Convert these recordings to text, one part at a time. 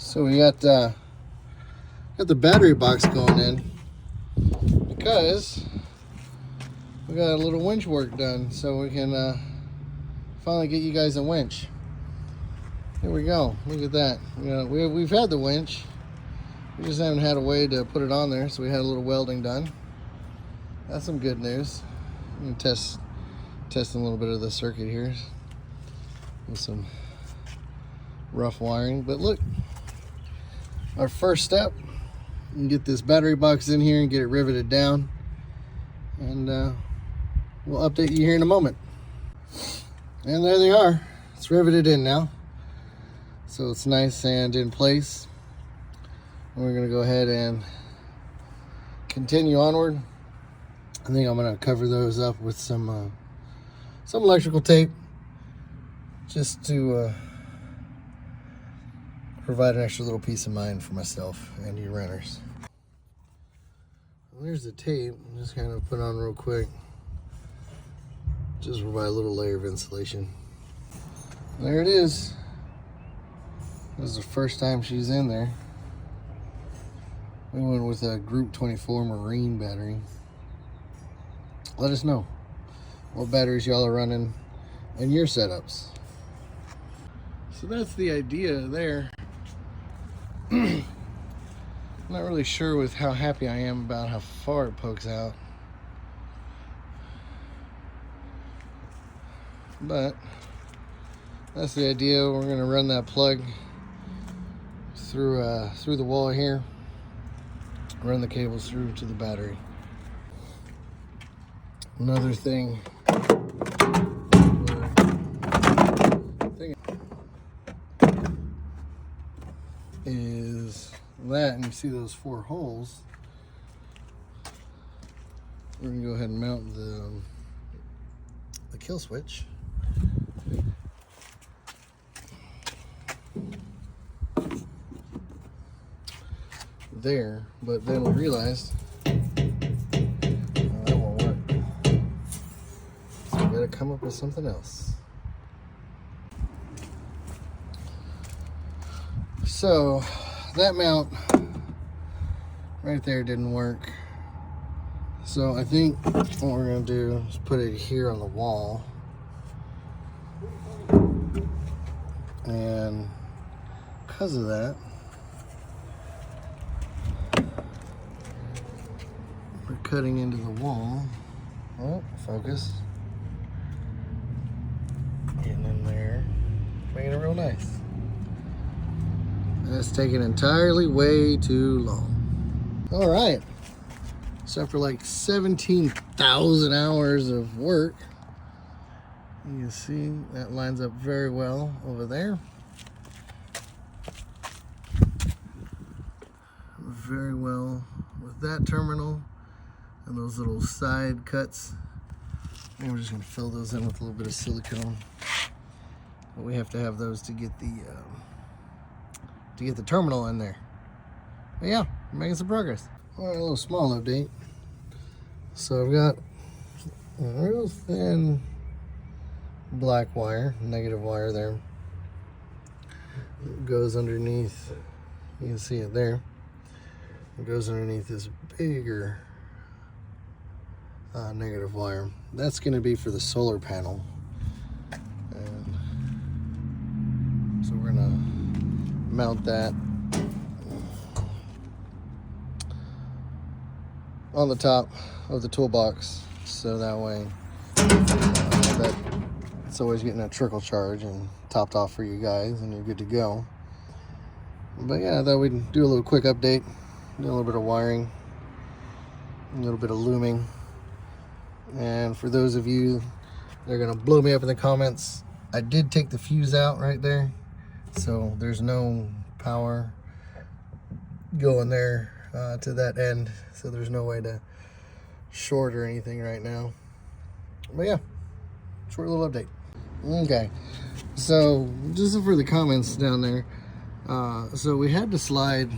So we got the battery box going in because we got a little winch work done, so we can finally get you guys a winch. Here we go. Look at that. We've had the winch. We just haven't had a way to put it on there, so we had a little welding done. That's some good news. I'm gonna test a little bit of the circuit here with some rough wiring. But look, our first step, we can get this battery box in here and get it riveted down, and we'll update you here in a moment. And there they are. It's riveted in now, so it's nice and in place. And we're gonna go ahead and continue onward. I think I'm gonna cover those up with some electrical tape, just to provide an extra little peace of mind for myself and you renters. Well, there's the tape. I'm just kind of put on real quick, just provide a little layer of insulation. There it is. This is the first time she's in there. We went with a Group 24 Marine battery. Let us know what batteries y'all are running in your setups. So that's the idea there. I'm not really sure with how happy I am about how far it pokes out, but that's the idea. We're going to run that plug through the wall here, run the cables through to the battery. Another thing is that, and you see those 4 holes. We're gonna go ahead and mount the kill switch there, but then we realized that won't work, so we gotta come up with something else. So that mount right there didn't work, so I think what we're gonna do is put it here on the wall, and because of that, we're cutting into the wall. Oh, focus. Getting in there, making it real nice. That's taking entirely way too long. All right, so after like 17,000 hours of work, you can see that lines up very well over there. Very well with that terminal and those little side cuts. And we're just gonna fill those in with a little bit of silicone. But we have to have those to get the terminal in there. But yeah, we're making some progress. All right, a little small update. So I've got a real thin black wire, negative wire there. It goes underneath, you can see it there. It goes underneath this bigger negative wire. That's gonna be for the solar panel. And so we're gonna mount that on the top of the toolbox, so that way that it's always getting a trickle charge and topped off for you guys, and you're good to go. But yeah, I thought we'd do a little quick update, do a little bit of wiring, a little bit of looming. And for those of you that are gonna blow me up in the comments, I did take the fuse out right there, so there's no power going there to that end, so there's no way to short or anything right now. But yeah, short little update. Okay, so just for the comments down there, so we had to slide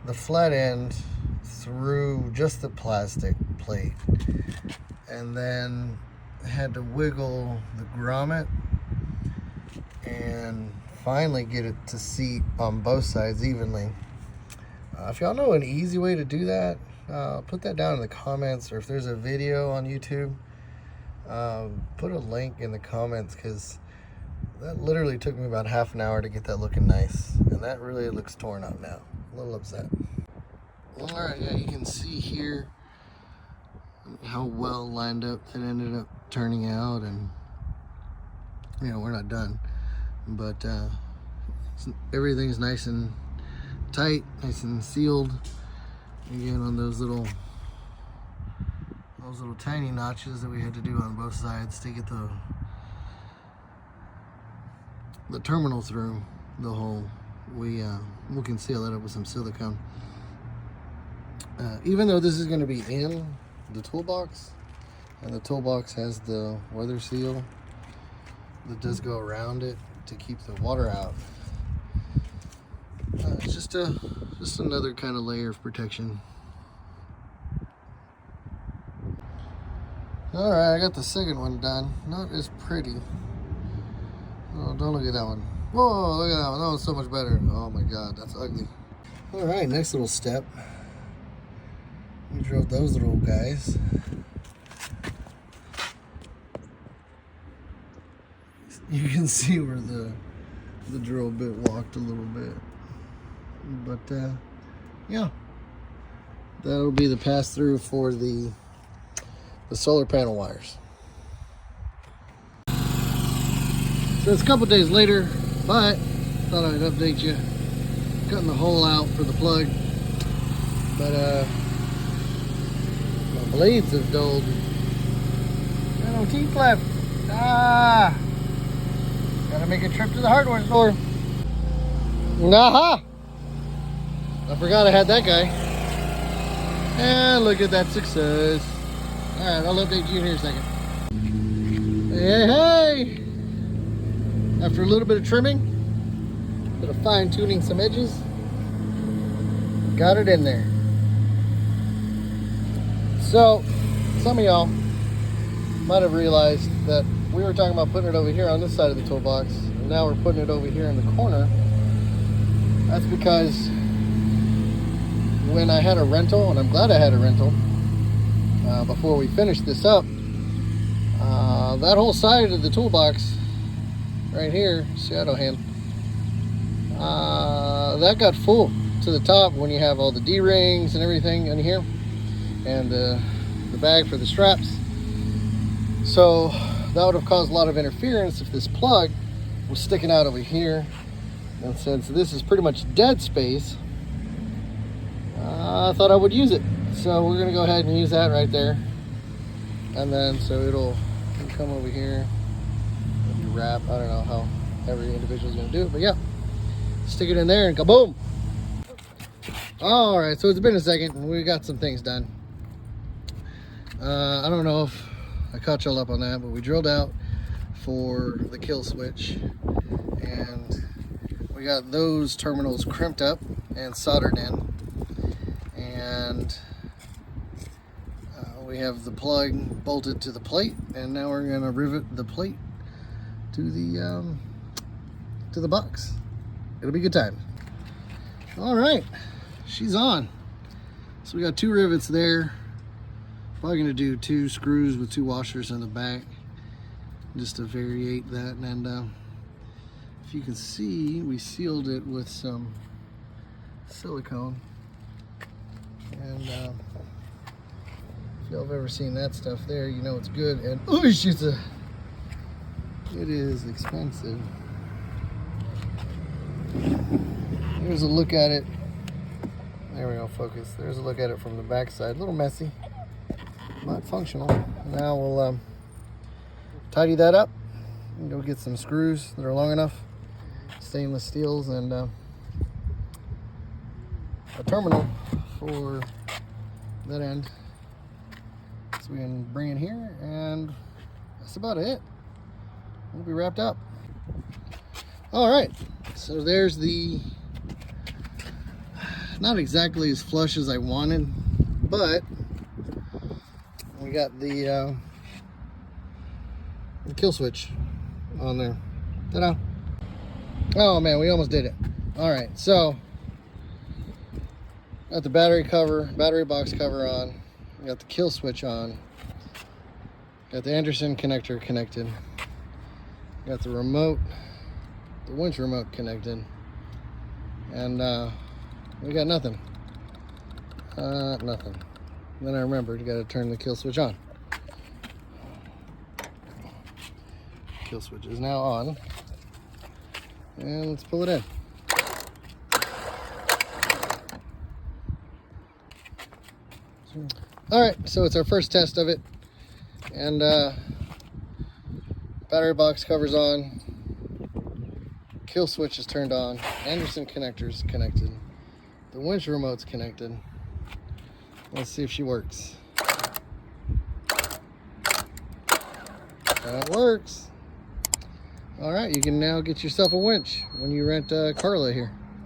the flat end through just the plastic plate, and then had to wiggle the grommet and finally get it to seat on both sides evenly. If y'all know an easy way to do that, put that down in the comments, or if there's a video on YouTube, put a link in the comments, because that literally took me about half an hour to get that looking nice, and that really looks torn up now. A little upset. Alright, yeah, you can see here how well lined up it ended up turning out, and you know, we're not done, but everything's nice and tight, nice and sealed. Again, on those little tiny notches that we had to do on both sides to get the terminal through the hole. We can seal that up with some silicone. Even though this is going to be in the toolbox, and the toolbox has the weather seal that does go around it to keep the water out, it's just another kind of layer of protection. All right, I got the second one done. Not as pretty. Oh, don't look at that one. Whoa, look at that one. That one's so much better. Oh my God, that's ugly. All right, next little step. We drove those little guys. You can see where the drill bit walked a little bit. But yeah, that'll be the pass through for the solar panel wires. So it's a couple days later, but thought I'd update you. Cutting the hole out for the plug, but my blades have dulled. Got no teeth left. Gotta make a trip to the hardware store. Nah, I forgot I had that guy. And look at that success. All right, I'll update you in here in a second. Hey. After a little bit of trimming, a bit of fine tuning some edges, got it in there. So, some of y'all might have realized that we were talking about putting it over here on this side of the toolbox, and now we're putting it over here in the corner. That's because when I had a rental, and I'm glad I had a rental, before we finished this up, that whole side of the toolbox right here, shadow hand, that got full to the top when you have all the D-rings and everything in here, and the bag for the straps. So that would have caused a lot of interference if this plug was sticking out over here. And since this is pretty much dead space, I thought I would use it. So we're gonna go ahead and use that right there. And then so it'll come over here, maybe wrap, I don't know how every individual is gonna do it, but yeah, stick it in there and kaboom. All right, so it's been a second and we got some things done. I don't know if I caught y'all up on that, but we drilled out for the kill switch, and we got those terminals crimped up and soldered in, and we have the plug bolted to the plate, and now we're going to rivet the plate to the box. It'll be a good time. All right, she's on. So we got 2 rivets there. Probably going to do 2 screws with 2 washers in the back, just to variate that. And if you can see, we sealed it with some silicone. And if y'all have ever seen that stuff there, you know it's good. And oh shit, it is expensive. Here's a look at it. There we go, focus. There's a look at it from the back side. A little messy, but functional. Now we'll tidy that up and go get some screws that are long enough, stainless steels, and a terminal for that end, so we can bring it here, and that's about it. We'll be wrapped up. All right, so there's the, not exactly as flush as I wanted, but we got the kill switch on there. Ta-da! Oh man, we almost did it. All right, so got the battery box cover on. We got the kill switch on. Got the Anderson connector connected. Got the remote, the winch remote connected. And we got nothing. Nothing. Then I remembered you got to turn the kill switch on. Kill switch is now on. And let's pull it in. All right, so it's our first test of it. And battery box cover's on. Kill switch is turned on. Anderson connector's connected. The winch remote's connected. Let's see if she works. That works. All right, you can now get yourself a winch when you rent Carla here.